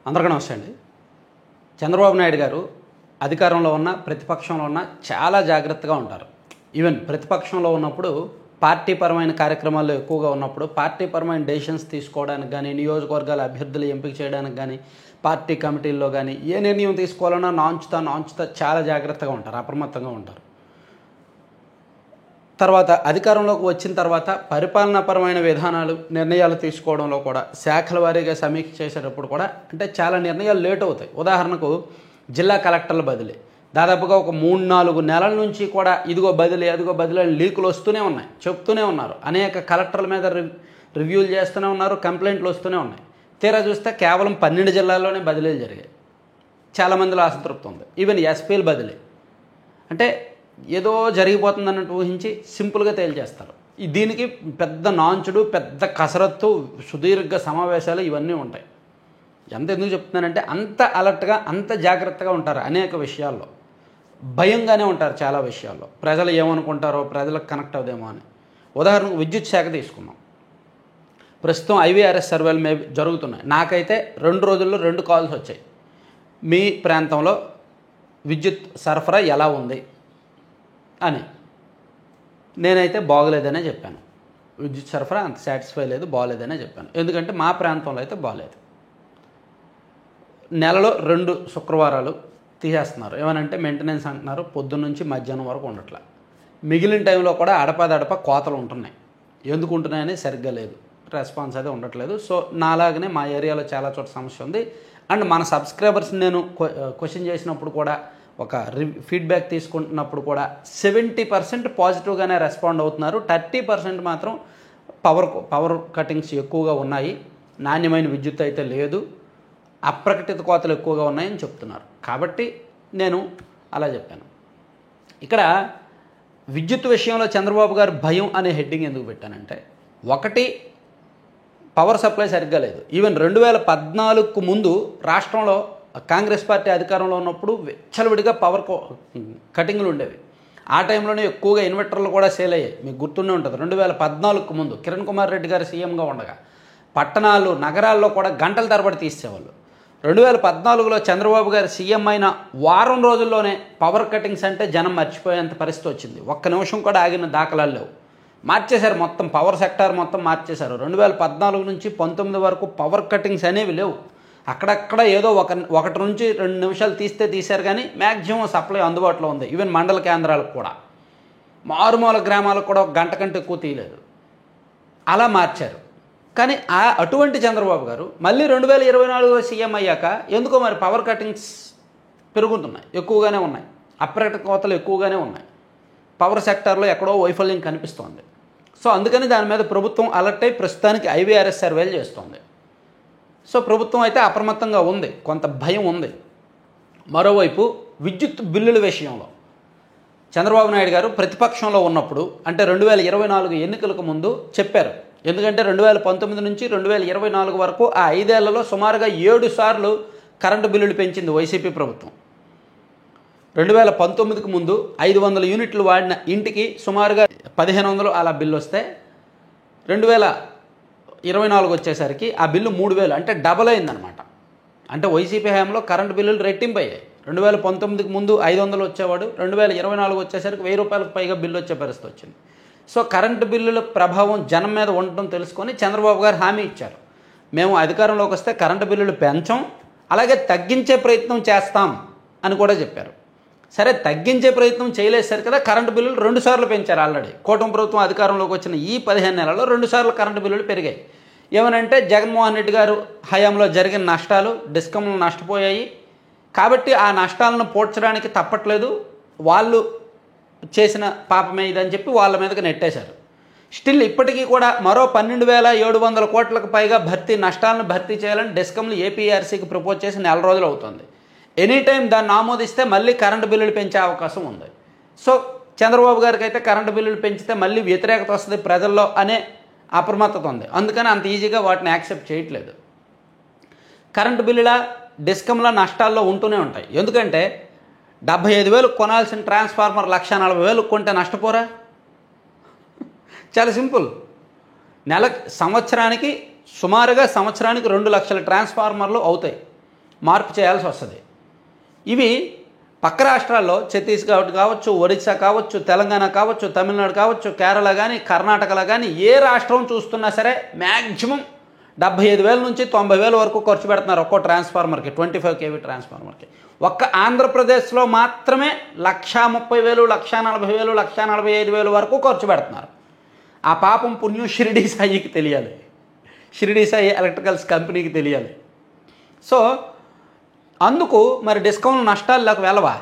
అందరికీ నమస్తే అండి. చంద్రబాబు నాయుడు గారు అధికారంలో ఉన్న ప్రతిపక్షంలో ఉన్న చాలా జాగ్రత్తగా ఉంటారు. ఈవెన్ ప్రతిపక్షంలో ఉన్నప్పుడు పార్టీ పరమైన కార్యక్రమాల్లో ఎక్కువగా ఉన్నప్పుడు పార్టీ పరమైన డెసిషన్స్ తీసుకోవడానికి కానీ, నియోజకవర్గాల అభ్యర్థులు ఎంపిక చేయడానికి కానీ, పార్టీ కమిటీల్లో కానీ ఏ నిర్ణయం తీసుకోవాలన్నా నాంచుతా చాలా జాగ్రత్తగా ఉంటారు, అప్రమత్తంగా ఉంటారు. తర్వాత అధికారంలోకి వచ్చిన తర్వాత పరిపాలనాపరమైన విధానాలు నిర్ణయాలు తీసుకోవడంలో కూడా శాఖల వారీగా సమీక్ష చేసేటప్పుడు కూడా అంటే చాలా నిర్ణయాలు లేట్ అవుతాయి. ఉదాహరణకు జిల్లా కలెక్టర్ల బదిలీ దాదాపుగా ఒక 3-4 నెలల నుంచి కూడా ఇదిగో బదిలీ అదిగో బదిలీ లీకులు వస్తూనే ఉన్నాయి, చెప్తూనే ఉన్నారు. అనేక కలెక్టర్ల మీద రివ్యూలు చేస్తూనే ఉన్నారు, కంప్లైంట్లు వస్తూనే ఉన్నాయి. తీరా చూస్తే కేవలం 12 జిల్లాల్లోనే బదిలీలు జరిగాయి. చాలామందిలో అసంతృప్తి ఉంది. ఈవెన్ ఎస్పీల బదిలీ అంటే ఏదో జరిగిపోతుందన్నట్టు ఊహించి సింపుల్గా తేల్చేస్తారు. దీనికి పెద్ద నాంచుడు, పెద్ద కసరత్తు, సుదీర్ఘ సమావేశాలు ఇవన్నీ ఉంటాయి. ఎందుకు చెప్తున్నానంటే అంత అలర్ట్గా, అంత జాగ్రత్తగా ఉంటారు. అనేక విషయాల్లో భయంగానే ఉంటారు. చాలా విషయాల్లో ప్రజలు ఏమనుకుంటారో, ప్రజలకు కనెక్ట్ అవుదేమో అని. ఉదాహరణకు విద్యుత్ శాఖ తీసుకున్నాం. ప్రస్తుతం IVRS సర్వేలు మేబీ జరుగుతున్నాయి. నాకైతే 2 రోజుల్లో 2 కాల్స్ వచ్చాయి. మీ ప్రాంతంలో విద్యుత్ సరఫరా ఎలా ఉంది అని. నేనైతే బాగలేదనే చెప్పాను. విద్యుత్ సరఫరా అంత సాటిస్ఫై లేదు, బాగలేదనే చెప్పాను. ఎందుకంటే మా ప్రాంతంలో అయితే బాగలేదు. నెలలో 2 శుక్రవారాలు తీసేస్తున్నారు. ఏమనంటే మెయింటెనెన్స్ అంటున్నారు. పొద్దున్న నుంచి మధ్యాహ్నం వరకు ఉండట్లా. మిగిలిన టైంలో కూడా అడపాదడప కోతలు ఉంటున్నాయి. ఎందుకు ఉంటున్నాయని సరిగ్గా లేదు, రెస్పాన్స్ అయితే ఉండట్లేదు. సో నాలాగనే మా ఏరియాలో చాలా చోట సమస్య ఉంది. అండ్ మన సబ్స్క్రైబర్స్ నేను క్వశ్చన్ చేసినప్పుడు కూడా, ఒక ఫీడ్బ్యాక్ తీసుకుంటున్నప్పుడు కూడా 70% పాజిటివ్గానే రెస్పాండ్ అవుతున్నారు. 30% మాత్రం పవర్ కటింగ్స్ ఎక్కువగా ఉన్నాయి, నాణ్యమైన విద్యుత్ అయితే లేదు, అప్రకటిత కోతలు ఎక్కువగా ఉన్నాయని చెప్తున్నారు. కాబట్టి నేను అలా చెప్పాను. ఇక్కడ విద్యుత్ విషయంలో చంద్రబాబు గారు భయం అనే హెడ్డింగ్ ఎందుకు పెట్టానంటే, ఒకటి పవర్ సప్లై సరిగ్గా లేదు. ఈవెన్ 2014కు ముందు రాష్ట్రంలో కాంగ్రెస్ పార్టీ అధికారంలో ఉన్నప్పుడు విచ్చలవిడిగా పవర్ కటింగ్లు ఉండేవి. ఆ టైంలోనే ఎక్కువగా ఇన్వర్టర్లు కూడా సేల్ అయ్యాయి. మీకు గుర్తుండే ఉంటుంది. 2014కు ముందు కిరణ్ కుమార్ రెడ్డి గారు సీఎంగా ఉండగా పట్టణాలు, నగరాల్లో కూడా గంటల తరబడి తీసేవాళ్ళు. 2014లో చంద్రబాబు గారు సీఎం అయిన వారం రోజుల్లోనే పవర్ కటింగ్స్ అంటే జనం మర్చిపోయేంత పరిస్థితి వచ్చింది. ఒక్క నిమిషం కూడా ఆగిన దాఖలాలు లేవు. మార్చేశారు, మొత్తం పవర్ సెక్టార్ మొత్తం మార్చేశారు. 2014 నుంచి 19 వరకు పవర్ కటింగ్స్ అనేవి లేవు. అక్కడక్కడ ఏదో 1 నుంచి 2 నిమిషాలు తీశారు, కానీ మ్యాక్సిమం సప్లై అందుబాటులో ఉంది. ఈవెన్ మండల కేంద్రాలకు కూడా, మారుమూల గ్రామాలకు కూడా 1 గంట కంటే ఎక్కువ తీయలేదు. అలా మార్చారు. కానీ అటువంటి చంద్రబాబు గారు మళ్ళీ 2024 సీఎం అయ్యాక ఎందుకో మరి పవర్ కటింగ్స్ పెరుగుతున్నాయి, ఎక్కువగానే ఉన్నాయి, అప్రకటిత కోతలు ఎక్కువగానే ఉన్నాయి. పవర్ సెక్టార్లో ఎక్కడో వైఫల్యం కనిపిస్తోంది. సో అందుకని దాని మీద ప్రభుత్వం అలర్ట్ అయి ప్రస్తుతానికి IVRS సర్వేలు చేస్తోంది. సో ప్రభుత్వం అయితే అప్రమత్తంగా ఉంది, కొంత భయం ఉంది. మరోవైపు విద్యుత్ బిల్లుల విషయంలో చంద్రబాబు నాయుడు గారు ప్రతిపక్షంలో ఉన్నప్పుడు అంటే 2024 ఎన్నికలకు ముందు చెప్పారు. ఎందుకంటే 2019 నుంచి 2024 వరకు ఆ 5 ఏళ్లలో సుమారుగా 7 సార్లు కరెంటు బిల్లులు పెంచింది వైసీపీ ప్రభుత్వం. 2019కు ముందు 500 యూనిట్లు వాడిన ఇంటికి సుమారుగా 1500 అలా బిల్లు వస్తే 2024 వచ్చేసరికి ఆ బిల్లు 3000, అంటే డబల్ అయిందనమాట. అంటే వైసీపీ హయాంలో కరెంటు బిల్లులు రెట్టింపు అయ్యాయి. 2019కి ముందు 500 వచ్చేవాడు, 2024 వచ్చేసరికి 1000 రూపాయలకు పైగా బిల్లు వచ్చే పరిస్థితి వచ్చింది. సో కరెంటు బిల్లుల ప్రభావం జనం మీద ఉండటం తెలుసుకొని చంద్రబాబు గారు హామీ ఇచ్చారు. మేము అధికారంలోకి వస్తే కరెంటు బిల్లులు పెంచం, అలాగే తగ్గించే ప్రయత్నం చేస్తాం అని కూడా చెప్పారు. సరే, తగ్గించే ప్రయత్నం చేయలేసారు కదా, కరెంటు బిల్లులు 2 సార్లు పెంచారు. ఆల్రెడీ కూటమి ప్రభుత్వం అధికారంలోకి వచ్చిన ఈ 15 నెలల్లో 2 సార్లు కరెంటు బిల్లులు పెరిగాయి. ఏమనంటే జగన్మోహన్ రెడ్డి గారు హయాంలో జరిగిన నష్టాలు, డిస్కంలు నష్టపోయాయి కాబట్టి ఆ నష్టాలను పోడ్చడానికి తప్పట్లేదు, వాళ్ళు చేసిన పాపమే ఇదని చెప్పి వాళ్ళ మీదకి నెట్టేశారు. స్టిల్ ఇప్పటికీ కూడా మరో 12,700 కోట్లకు పైగా నష్టాలను భర్తీ చేయాలని డిస్కంలు APRCకి ప్రపోజ్ చేసి 4 రోజులు అవుతుంది. ఎనీ టైం దాన్ని ఆమోదిస్తే మళ్ళీ కరెంటు బిల్లులు పెంచే అవకాశం ఉంది. సో చంద్రబాబు గారికి అయితే కరెంటు బిల్లులు పెంచితే మళ్ళీ వ్యతిరేకత వస్తుంది ప్రజల్లో అనే అప్రమత్తత ఉంది. అందుకని అంత ఈజీగా వాటిని యాక్సెప్ట్ చేయట్లేదు. కరెంటు బిల్లుల డిస్కంల నష్టాల్లో ఉంటూనే ఉంటాయి. ఎందుకంటే 75,000 కొనాల్సిన ట్రాన్స్ఫార్మర్ 140,000 కొంటే నష్టపోరా? చాలా సింపుల్. సంవత్సరానికి సుమారుగా 2 లక్షల ట్రాన్స్ఫార్మర్లు అవుతాయి. మార్పు చేయాల్సి వస్తుంది. ఇవి పక్క రాష్ట్రాల్లో ఛత్తీస్గఢ్ కావచ్చు, ఒరిస్సా కావచ్చు, తెలంగాణ కావచ్చు, తమిళనాడు కావచ్చు, కేరళ కానీ, కర్ణాటకలో కానీ ఏ రాష్ట్రం చూస్తున్నా సరే మ్యాక్సిమం 75,000 నుంచి 90,000 వరకు ఖర్చు పెడుతున్నారు ఒక్కో ట్రాన్స్ఫార్మర్కి, 25 kV ట్రాన్స్ఫార్మర్కి. ఒక్క ఆంధ్రప్రదేశ్లో మాత్రమే 1,30,000, 1,40,000, 1,45,000 వరకు ఖర్చు పెడుతున్నారు. ఆ పాపం పుణ్యం షిరిడి సాయికి తెలియాలి, షిరిడి సాయి ఎలక్ట్రికల్స్ కంపెనీకి తెలియాలి. సో అందుకు మరి డిస్కౌంట్ నష్టాల్లోకి వెళ్ళవా?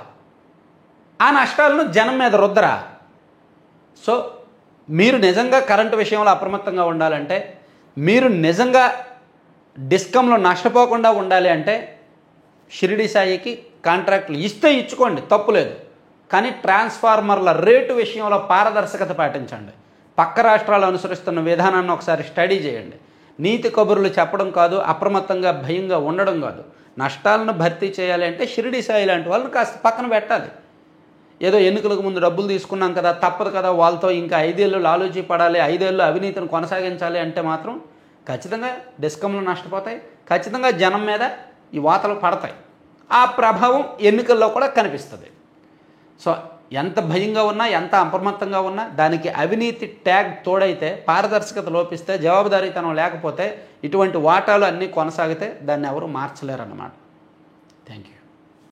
ఆ నష్టాలను జనం మీద రుద్దరా? సో మీరు నిజంగా కరెంటు విషయంలో అప్రమత్తంగా ఉండాలంటే, మీరు నిజంగా డిస్కంలో నష్టపోకుండా ఉండాలి అంటే షిరిడి సాయికి కాంట్రాక్టులు ఇస్తే ఇచ్చుకోండి, తప్పులేదు. కానీ ట్రాన్స్ఫార్మర్ల రేటు విషయంలో పారదర్శకత పాటించండి. పక్క రాష్ట్రాలు అనుసరిస్తున్న విధానాన్ని ఒకసారి స్టడీ చేయండి. నీతి కబుర్లు చెప్పడం కాదు, అప్రమత్తంగా భయంగా ఉండడం కాదు. నష్టాలను భర్తీ చేయాలి అంటే షిరిడి సాయి లాంటి వాళ్ళని కాస్త పక్కన పెట్టాలి. ఏదో ఎన్నికలకు ముందు డబ్బులు తీసుకున్నాం కదా, తప్పదు కదా, వాళ్ళతో ఇంకా 5 ఏళ్ళు లాలూచీ పడాలి, 5 ఏళ్ళు అవినీతిని కొనసాగించాలి అంటే మాత్రం ఖచ్చితంగా డిస్కంలు నష్టపోతాయి, ఖచ్చితంగా జనం మీద ఈ వాతలు పడతాయి. ఆ ప్రభావం ఎన్నికల్లో కూడా కనిపిస్తుంది. సో ఎంత భయంగా ఉన్నా, ఎంత అప్రమత్తంగా ఉన్నా, దానికి అవినీతి ట్యాగ్ తోడైతే, పారదర్శకత లోపిస్తే, జవాబుదారీతనం లేకపోతే, ఇటువంటి వాటాలు అన్నీ కొనసాగితే దాన్ని ఎవరు మార్చలేరన్నమాట. Thank you.